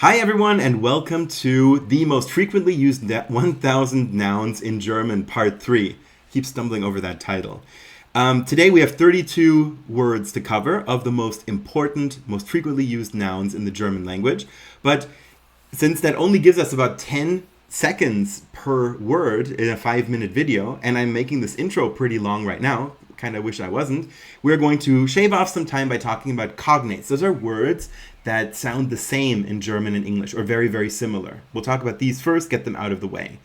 Hi everyone and welcome to the most frequently used 1000 nouns in German part 3. Keep stumbling over that title. Today we have 32 words to cover of the most important, most frequently used nouns in the German language. But since that only gives us about 10 seconds per word in a 5-minute video, and I'm making this intro pretty long right now, kind of wish I wasn't, we're going to shave off some time by talking about cognates. Those are words that sound the same in German and English, or very, very similar. We'll talk about these first, get them out of the way.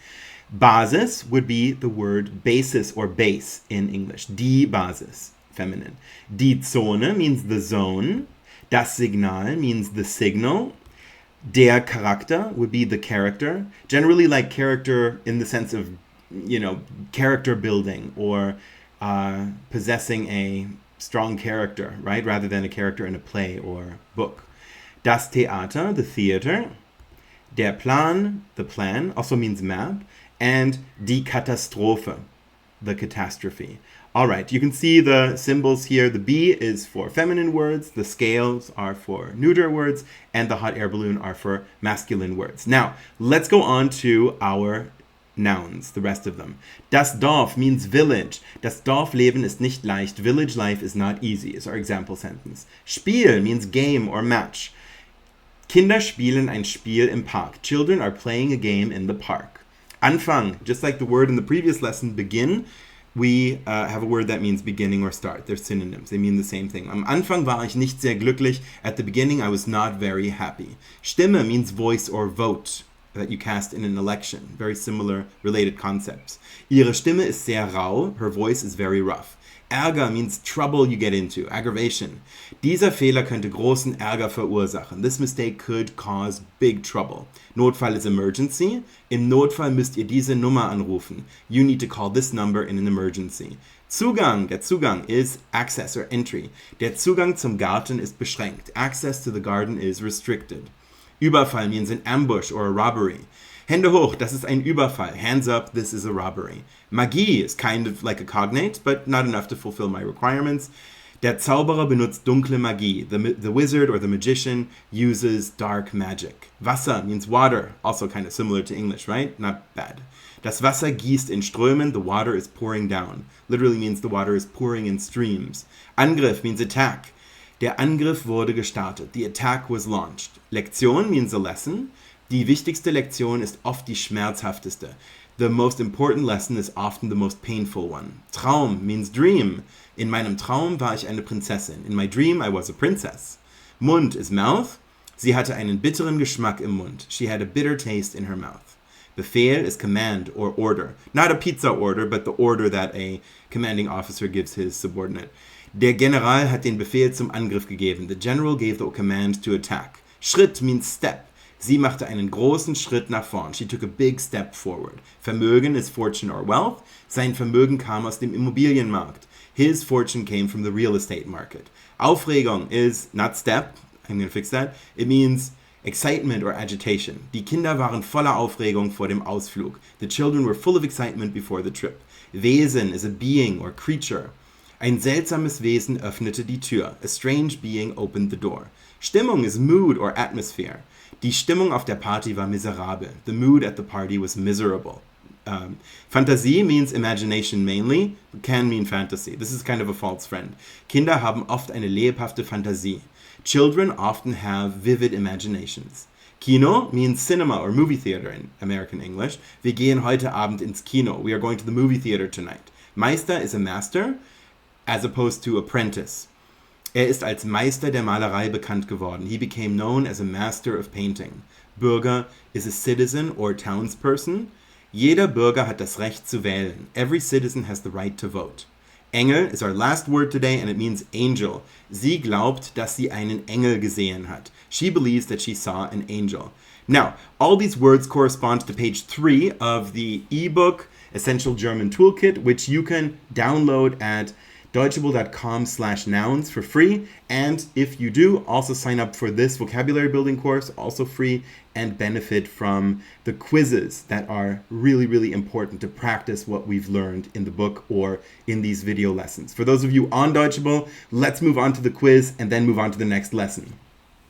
Basis would be the word basis or base in English. Die Basis, feminine. Die Zone means the zone. Das Signal means the signal. Der Charakter would be the character. Generally like character in the sense of, character building or possessing a strong character, right? Rather than a character in a play or book. Das Theater, the theater. Der Plan, the plan, also means map. And die Katastrophe, the catastrophe. All right, you can see the symbols here. The B is for feminine words, the scales are for neuter words, and the hot air balloon are for masculine words. Now, let's go on to our nouns, the rest of them. Das Dorf means village. Das Dorfleben ist nicht leicht. Village life is not easy, is our example sentence. Spiel means game or match. Kinder spielen ein Spiel im Park. Children are playing a game in the park. Anfang, just like the word in the previous lesson, begin, we have a word that means beginning or start. They're synonyms. They mean the same thing. Am Anfang war ich nicht sehr glücklich. At the beginning, I was not very happy. Stimme means voice or vote that you cast in an election. Very similar, related concepts. Ihre Stimme ist sehr rau. Her voice is very rough. Ärger means trouble you get into, aggravation. Dieser Fehler könnte großen Ärger verursachen. This mistake could cause big trouble. Notfall is emergency. Im Notfall müsst ihr diese Nummer anrufen. You need to call this number in an emergency. Zugang, der Zugang is access or entry. Der Zugang zum Garten ist beschränkt. Access to the garden is restricted. Überfall means an ambush or a robbery. Hände hoch, das ist ein Überfall. Hands up, this is a robbery. Magie is kind of like a cognate, but not enough to fulfill my requirements. Der Zauberer benutzt dunkle Magie. The wizard or the magician uses dark magic. Wasser means water, also kind of similar to English, right? Not bad. Das Wasser gießt in Strömen, the water is pouring down. Literally means the water is pouring in streams. Angriff means attack. Der Angriff wurde gestartet. The attack was launched. Lektion means a lesson. Die wichtigste Lektion ist oft die schmerzhafteste. The most important lesson is often the most painful one. Traum means dream. In meinem Traum war ich eine Prinzessin. In my dream I was a princess. Mund is mouth. Sie hatte einen bitteren Geschmack im Mund. She had a bitter taste in her mouth. Befehl is command or order. Not a pizza order, but the order that a commanding officer gives his subordinate. Der General hat den Befehl zum Angriff gegeben. The general gave the command to attack. Schritt means step. Sie machte einen großen Schritt nach vorn. She took a big step forward. Vermögen is fortune or wealth. Sein Vermögen kam aus dem Immobilienmarkt. His fortune came from the real estate market. Aufregung is not step. I'm going to fix that. It means excitement or agitation. Die Kinder waren voller Aufregung vor dem Ausflug. The children were full of excitement before the trip. Wesen is a being or creature. Ein seltsames Wesen öffnete die Tür. A strange being opened the door. Stimmung is mood or atmosphere. Die Stimmung auf der Party war miserabel. The mood at the party was miserable. Fantasie means imagination mainly, can mean fantasy. This is kind of a false friend. Kinder haben oft eine lebhafte Fantasie. Children often have vivid imaginations. Kino means cinema or movie theater in American English. Wir gehen heute Abend ins Kino. We are going to the movie theater tonight. Meister is a master as opposed to apprentice. Ist als Meister der Malerei bekannt geworden. He became known as a master of painting. Bürger is a citizen or townsperson. Jeder Bürger hat das Recht zu wählen. Every citizen has the right to vote. Engel is our last word today and it means angel. Sie glaubt, dass sie einen Engel gesehen hat. She believes that she saw an angel. Now, all these words correspond to page 3 of the ebook Essential German Toolkit, which you can download at deutschable.com/nouns for free. And if you do, also sign up for this vocabulary building course, also free, and benefit from the quizzes that are really, really important to practice what we've learned in the book or in these video lessons. For those of you on Deutschable, let's move on to the quiz and then move on to the next lesson.